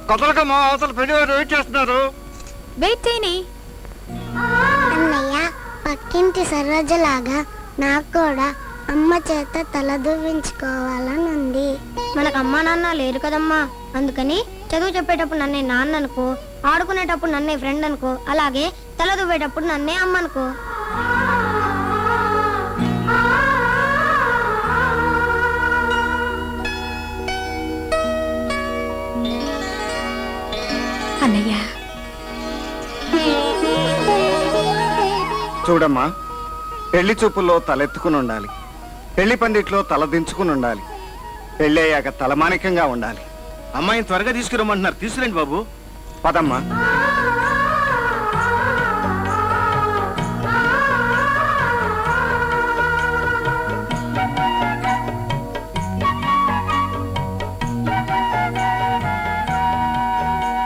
కదలకమ్మా, అవతల పెళ్లివారు వెయిట్ చేస్తున్నారు. వెయిట్ చేయని. అన్నయ్య, పక్కింటి సరోజలాగా నాకు కూడా అమ్మ చేత తల దువ్వించుకోవాలని ఉంది. మనకు అమ్మా నాన్న లేరు కదమ్మా, అందుకని చదువు చెప్పేటప్పుడు నన్నే నాన్న అనుకో, ఆడుకునేటప్పుడు నన్నే ఫ్రెండ్ అనుకో, అలాగే తల దువ్వేటప్పుడు నన్నే అమ్మ అనుకో. అన్నయ్య, చూడమ్మా, పెళ్లి చూపుల్లో తలెత్తుకుని ఉండాలి, పెళ్లి పందిట్లో తల దించుకుని ఉండాలి, పెళ్లి అయ్యాక తలమానికంగా ఉండాలి. అమ్మాయిని త్వరగా తీసుకురమ్మంటున్నారు, తీసుకురండి బాబు. పదమ్మా.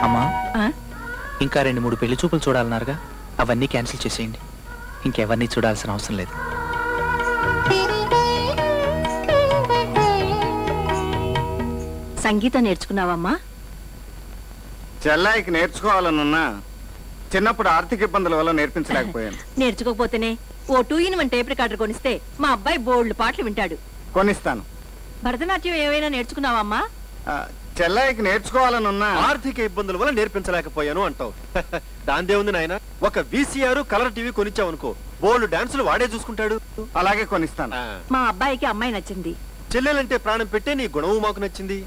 అమ్మా, ఇంకా 2-3 పెళ్లి చూపులు చూడాలన్నారుగా, అవన్నీ క్యాన్సిల్ చేసేయండి. ఇంకెవరిని చూడాల్సిన అవసరం లేదు. సంగీతం నేర్చుకున్నావమ్మా? చెల్లాయికి నేర్చుకోవాలనున్నా చిన్నప్పుడు ఆర్థిక ఇబ్బందుల వల్ల నేర్పించలేకపోయాను. నేర్చుకోకపోతేనే ఓ 2-in-1 టేప్ రికార్డర్ కొనిస్తే మా అబ్బాయి బోల్డ్ పాటలు వింటాడు. కొనిస్తాను. భరతనాట్యం ఏమైనా నేర్చుకున్నావమ్మా? చెల్లాయికి నేర్చుకోవాలనున్నా ఆర్థిక ఇబ్బందుల వల్ల నేర్పించలేకపోయాను అంటావు. దాందే ఉంది నాయన, ఒక VCR కలర్ టీవీ కొనిచ్చావనుకో, బోల్డ్ డాన్సులు వాడే చూసుకుంటాడు. అలాగే కొనిస్తాను. మా అబ్బాయికి అమ్మాయి నచ్చింది. చెల్లెలంటే ప్రాణం పెట్టే నీ గుణము మాకు నచ్చింది.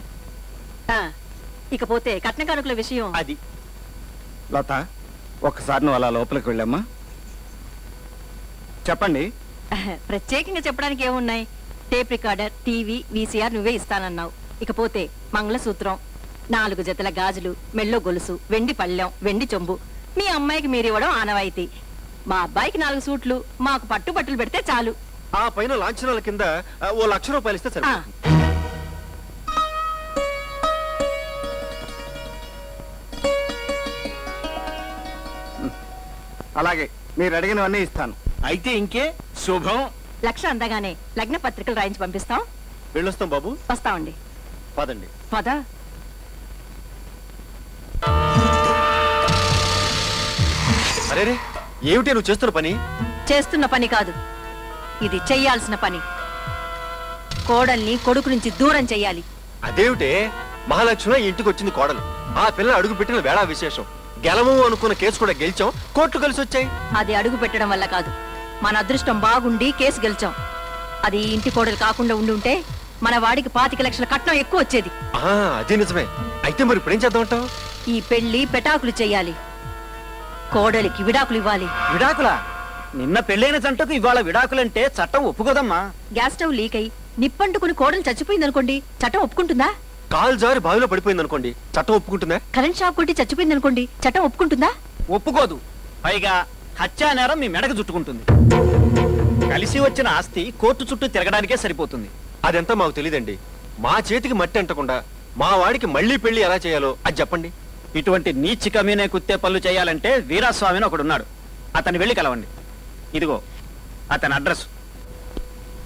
ఇకపోతే కట్న కానుకల విషయం అది. లత, ఒకసారి నువ్వు అలా లోపలికి వెళ్ళమ్మా. చెప్పండి. ప్రత్యేకంగా చెప్పడానికి ఏమున్నాయి? టేప్ రికార్డర్, టీవీ, VCR నువ్వే ఇస్తానన్నావు. ఇకపోతే మంగళసూత్రం, 4 జతల గాజులు, మెళ్ళో గొలుసు, వెండి పళ్ళెం, వెండి చెంబు మీ అమ్మాయికి మీరివ్వడం ఆనవాయితీ. మా అబ్బాయికి 4 సూట్లు, మాకు పట్టుబట్టలు పెడితే చాలు. ఆ పైన లాంఛనాల కింద ఓ 1,00,000 రూపాయలు ఇస్తే సరే. అలాగే, మీరు అడిగినవన్నీ ఇస్తాను. అయితే ఇంకే శుభం. 1,00,000 అందగానే లగ్న పత్రికలు రాయించి పంపిస్తాం. వెళ్ళొస్తాం బాబు. వస్తామండి. పదండి. పద. అరే, ఏమిటి నువ్వు చేస్తున్న పని? చేస్తున్న పని కాదు, ఇది చెయ్యాల్సిన పని. కోడల్ని కొడుకు నుంచి దూరం చెయ్యాలి. అదేమిటే, మహాలక్ష్మి ఇంటికి వచ్చింది కోడలు, ఆ పిల్ల అడుగు పెట్టిన వేళా విశేషం. గెలము అనుకున్న కేసు కూడా గెలిచాం, కోర్టు కలిసి వచ్చాయి. అది అడుగు పెట్టడం వల్ల కాదు, మన అదృష్టం బాగుండి కేసు గెలిచాం. అది ఇంటి కోడలు కాకుండా ఉండుంటే మన వాడికి 25 లక్షల కట్నం ఎక్కువ వచ్చేది. అదే నిజమే. అయితే మరి ఇప్పుడు ఏం చేద్దామంటావు? ఈ పెళ్లి పెటాకులు చెయ్యాలి, కోడలికి విడాకులు ఇవ్వాలి. విడాకులా? నిన్న పెళ్ళైన జంటకు ఇవాళ విడాకులంటే చట్టం ఒప్పుకోదమ్మా. గ్యాస్ స్టవ్ లీక్ అయి నిప్పంటుకుని కోడలు చచ్చిపోయిందనుకోండి, చట్టం ఒప్పుకుంటుందా? కాలు జారి బావిలో పడిపోయింది అనుకోండి, చట్టం ఒప్పుకుంటుందా? కరెంట్ షాక్ కొట్టి చచ్చిపోయిందనుకోండి, చట్టం ఒప్పుకుంటుందా? ఒప్పుకోదు. పైగా హత్యా నేరం మీ మెడకు చుట్టుకుంటుంది. కలిసి వచ్చిన ఆస్తి కోర్టు చుట్టూ తిరగడానికే సరిపోతుంది. అదంతా మాకు తెలియదండి. మా చేతికి మట్టి అంటకుండా మా వాడికి మళ్ళీ పెళ్లి ఎలా చేయాలో అది చెప్పండి. ఇటువంటి నీచి కమీనే కుత్తే పనులు చేయాలంటే వీరాస్వామిని ఒకడున్నాడు, అతన్ని వెళ్ళి కలవండి. ఇదిగో అతని అడ్రస్.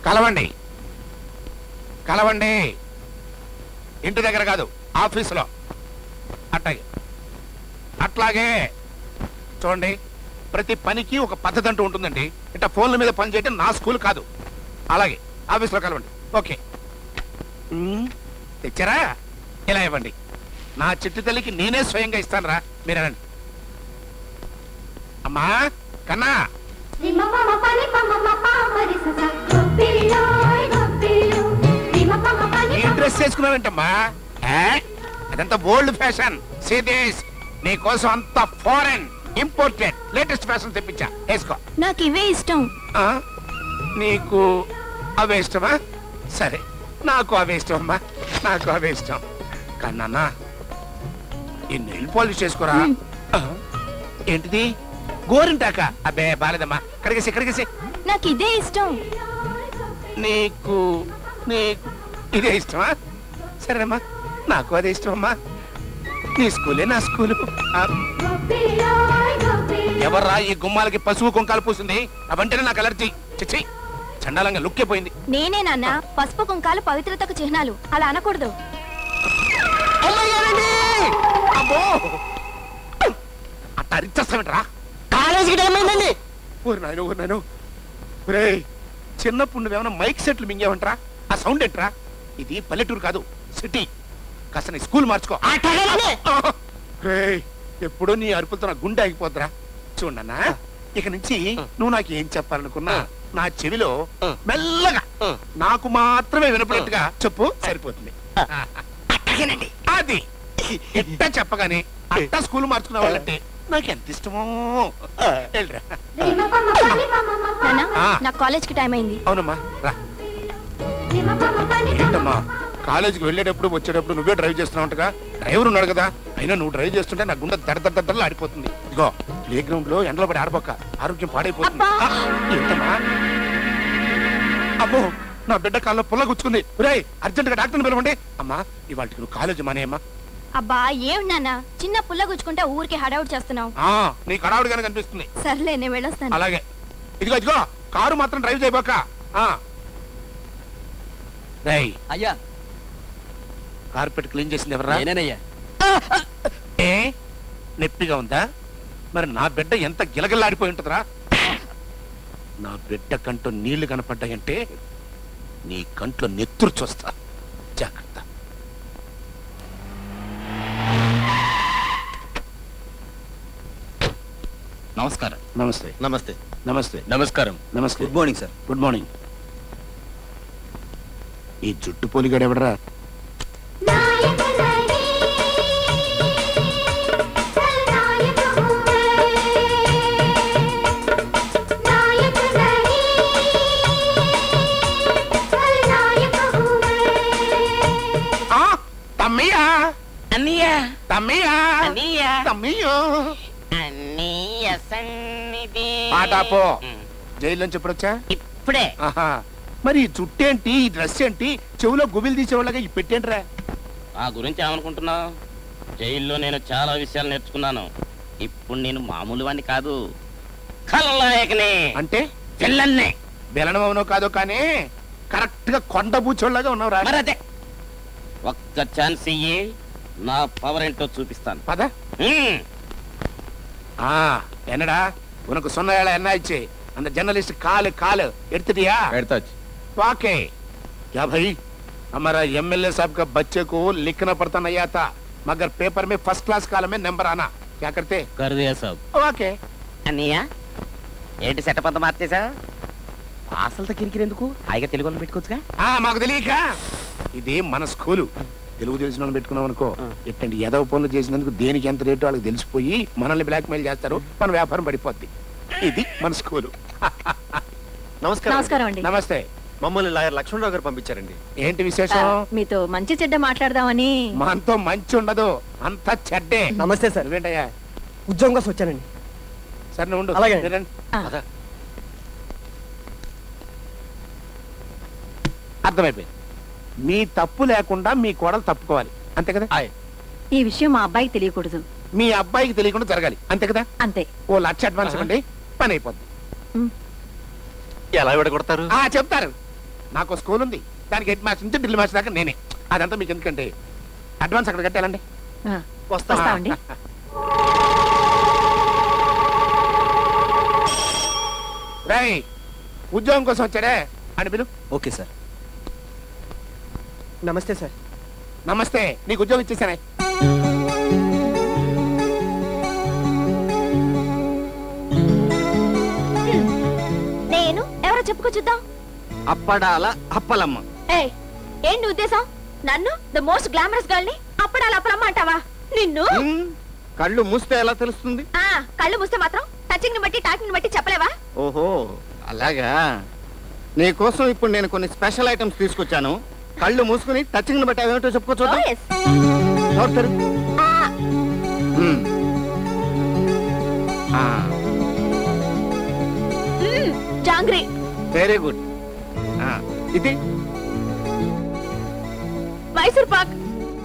కలవండి, కలవండి. ఇంటి దగ్గర కాదు, ఆఫీసులో. అట్లాగే చూడండి, ప్రతి పనికి ఒక పద్ధతి అంటూ ఉంటుందండి. ఇట్లా ఫోన్ల మీద పని చేయటం నా స్కూల్ కాదు. అలాగే ఆఫీసులో కలవండి. ఓకే, తెచ్చారా? ఇలా ఇవ్వండి. నా చిట్టు తల్లికి నేనే స్వయంగా ఇస్తాను రా, మీరేనండి. అమ్మా కన్నా, ఈ డ్రెస్ వేసుకున్నావేంటమ్మా? అదంతా ఓల్డ్ ఫ్యాషన్. సీదేశ్ నీ కోసం అంత ఫారెన్ ఇంపోర్టెడ్ లేటెస్ట్ ఫ్యాషన్ తెప్పించా, వేసుకో. నాకు ఇవే ఇష్టం. నీకు అవే ఇష్టమా? సరే, నాకు అవే ఇష్టం అమ్మా, నాకు అవే ఇష్టం. కన్నా ఈ నెయిల్ పాలిష్ చేసుకోరా. ఏంటిది? గోరింటాక? అబ్బే బాలేదమ్మా, కడిగేసి కడిగేసి. నాకు ఇదే ఇష్టం. నీకు ఇదే ఇష్టమా? సరేమ్మా, నాకు అదే ఇష్టం అమ్మా. నీ స్కూలే నా స్కూలు. ఎవర్రా ఈ గుమ్మాలకి పసుపు కుంకాలు పూసింది? అవంటేనే నాకు అలర్జీ. చిచ్చి, చండాలంగా లుక్కే పోయింది. నేనే నాన్న, పసుపు కుంకాలు పవిత్రతకు చిహ్నాలు, అలా అనకూడదు. అమ్మయ్యారండి, చూస్తామంటరా? కాలేజీకి టైం అయిందండి. ఊరు నాయను ఒరే, చిన్నప్పుడు నువ్వేమైనా మైక్ సెట్లు మింగేవంటరా? ఆ సౌండ్ ఏంట్రా? ఇది పల్లెటూరు కాదు, సిటీ. కాస్త నీ స్కూల్ మార్చుకో. రేయ్, ఎప్పుడో నీ అరుపులతో నా గుండె ఆగిపోద్దురా. చూడన్నా, ఇక నుంచి నువ్వు నాకు ఏం చెప్పాలనుకున్నా నా చెవిలో మెల్లగా నాకు మాత్రమే వినపడేట్టుగా చెప్పు, సరిపోతుంది. అది ఎట్టా చెప్పగానే అట్టా స్కూల్ మార్చుకునే వాళ్ళంటే నాకు ఎంత ఇష్టమో. వెళ్ళరా. నా కాలేజ్ కి టైం అయింది. అవునమ్మా, రా. ఏంటమ్మా, కాలేజీకి వెళ్ళేటప్పుడు వచ్చేటప్పుడు నువ్వే డ్రైవ్ చేస్తున్నావుగా? డ్రైవర్ ఉన్నాడు కదా, అయినా నువ్వు డ్రైవ్ చేస్తుంటే నా గుండె దడదడదడలు ఆడిపోతుంది. ఇదిగో, ప్లే గ్రౌండ్ లో ఎండలో పడి ఆడబోక, ఆరోగ్యం పాడైపోతుంది. ఏంటమ్మా? అమ్మో, నా బిడ్డ కాల్లో పుల్ల గుచ్చుకుంది. రే, అర్జెంట్ గా డాక్టర్ని పిలవండి. అమ్మా, ఇవాళ నువ్వు కాలేజీ మానేయమ్మా. అబ్బా ఏం నాన్న, చిన్న పుల్ల గుచ్చుకుంటే ఊరికి హడావుడి చేస్తున్నావు. నీకు హడావుడిగానే కనిపిస్తుంది. సర్లే, నేను వెళ్ళొస్తాను. అలాగే. ఇదిగో కారు మాత్రం డ్రైవ్ చేయబోక. అయ్యా, కార్పెట్ క్లీన్ చేసింది ఎవరా? నేనేనయ్యా. ఏ, నొప్పిగా ఉందా? మరి నా బిడ్డ ఎంత గిలగిల్లాడిపోయి ఉంటుందిరా? నా బిడ్డ కంట్లో నీళ్లు కనపడ్డాయంటే నీ కంట్లో నెత్తురు చూస్తా. జాగ్రత్త. నమస్కారం. నమస్తే. నమస్తే. నమస్తే. నమస్కారం. నమస్తే. Good morning sir. Good morning. ఈ జుట్టు పోలిగాడు ఎవడరా? తమ్మయ్యా, అన్నయ్యా, తమ్మయ్యా, అన్నయ్యా, తమ్మయ్యో. అన్నయ్య సన్నిధి. పాటాపో. జైలు నుంచి ఎప్పుడొచ్చా? ఇప్పుడే. ఆహా. మరి ఈ జుట్టేంటి, ఈ డ్రెస్ ఏంటి, చెవులో గుబిలు తీసేవాళ్ళగా ఈ పెట్టేంట్రా? ఆ గురించి ఏమనుకుంటున్నావు? జైల్లో నేను చాలా విషయాలు నేర్చుకున్నాను. ఇప్పుడు నేను మామూలు వాణ్ణి కాదు, ఖలనాయకుని. అంటే పిల్లల్ని. బెలనమవునో కాదో కానీ కరెక్ట్ గా కొండ బూచోళ్ళగా ఉన్నావు. మరదే, ఒక్క ఛాన్స్ ఇయ్యి, నా పవర్ ఏంటో చూపిస్తాను. పద. హ్మ్. என்னடா உனக்கு சொன்ன வேலை என்ன ஆயிடுச்சு? அந்த जर्नलिस्ट काल எடுத்துட்டியா? ఎడతాச்சு. वाके क्या भाई, हमारा एमएलए साहब का बच्चे को लिखना पड़ता नहीं आता, मगर पेपर में फर्स्ट क्लास कालम में नंबर आना. क्या करते? कर दिया साहब. वाके. అన్నయ్య, ఏంటి సెటప్ అంతా మార్చేసా? అసలు కిరికిరెందుకు? హాయిగా తెలుగులో పెట్టుకోవచ్చుగా. మాకు తెలియక. ఇది మన స్కూలు, తెలుగు తెలిసిన వాళ్ళు పెట్టుకున్నాం అనుకో, ఎట్టండి ఏదో పనులు చేసినందుకు దేనికి ఎంత రేటు వాళ్ళకి తెలిసిపోయి మనల్ని బ్లాక్ మెయిల్ చేస్తారు, మన వ్యాపారం పడిపోద్ది. ఇది మన స్కూలు. నమస్కారం అండి. నమస్తే. మమ్మల్ని లాయర్ లక్ష్మణరావు గారు పంపించారండి. ఏంటి విశేషం? మీతో మంచి చెడ్డ మాట్లాడదామని. మనతో మంచి ఉండదు, అంత చెడ్డే. నమస్తే సార్. నువ్వేంటయ్యా? ఉద్యోగం కోసం వచ్చానండి. సరే నువ్వు ఉండు. అలాగే. మీరు రండి. ఆ. అర్థమైపోయింది. మీ తప్పు లేకుండా మీ కోడలు తప్పుకోవాలి, అంతే కదా? ఈ విషయం మా అబ్బాయికి తెలియకూడదు. మీ అబ్బాయికి తెలియకుండా జరగాలి, అంతే కదా? అంతే. ఓ 1,00,000 అడ్వాన్స్ ఇవ్వండి, పని అయిపోద్ది. ఎలా విడగొడతారు? చెప్తారు. నాకు స్కూల్ ఉంది, దానికి హెడ్ మాస్టర్ నుంచి డ్రిల్ మాస్టర్ దాకా నేనే. అదంతా మీకు ఎందుకంటే అడ్వాన్స్ అక్కడ కట్టాలండి. వస్తామండి. రై, ఉద్యోగం కోసం వచ్చాడే అని పిలు. Okay sir. నమస్తే సార్. నమస్తే. నీకు ఉద్యోగం ఇచ్చేసానే. నేను ఎవరో చెప్పుకో చూద్దాం. అప్పడాల అప్పలమ్మ. ఏంటి ఉద్దేశం? నన్ను ద మోస్ట్ గ్లామరస్ గర్ల్ ని అప్పడాలి అప్పలమ్మ అంటావా? నిన్ను కళ్ళు మూస్తే ఎలా తెలుస్తుంది? కళ్ళు మూస్తే మాత్రం టచింగ్ ని బట్టి టాకింగ్ ని బట్టి చెప్పలేవా? ఓహో, అలాగా. నీకోసం ఇప్పుడు నేను కొన్ని స్పెషల్ ఐటమ్స్ తీసుకొచ్చాను. కళ్ళు మూసుకుని టచింగ్ ని బట్టి అవేమిటో చెప్పుకో చూద్దాం. నోరు తెరు. జాంగ్రీ. Very good. ఇది Mysore pak.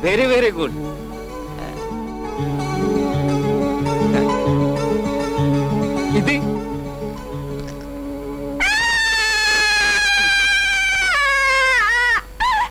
Very very good. ఇది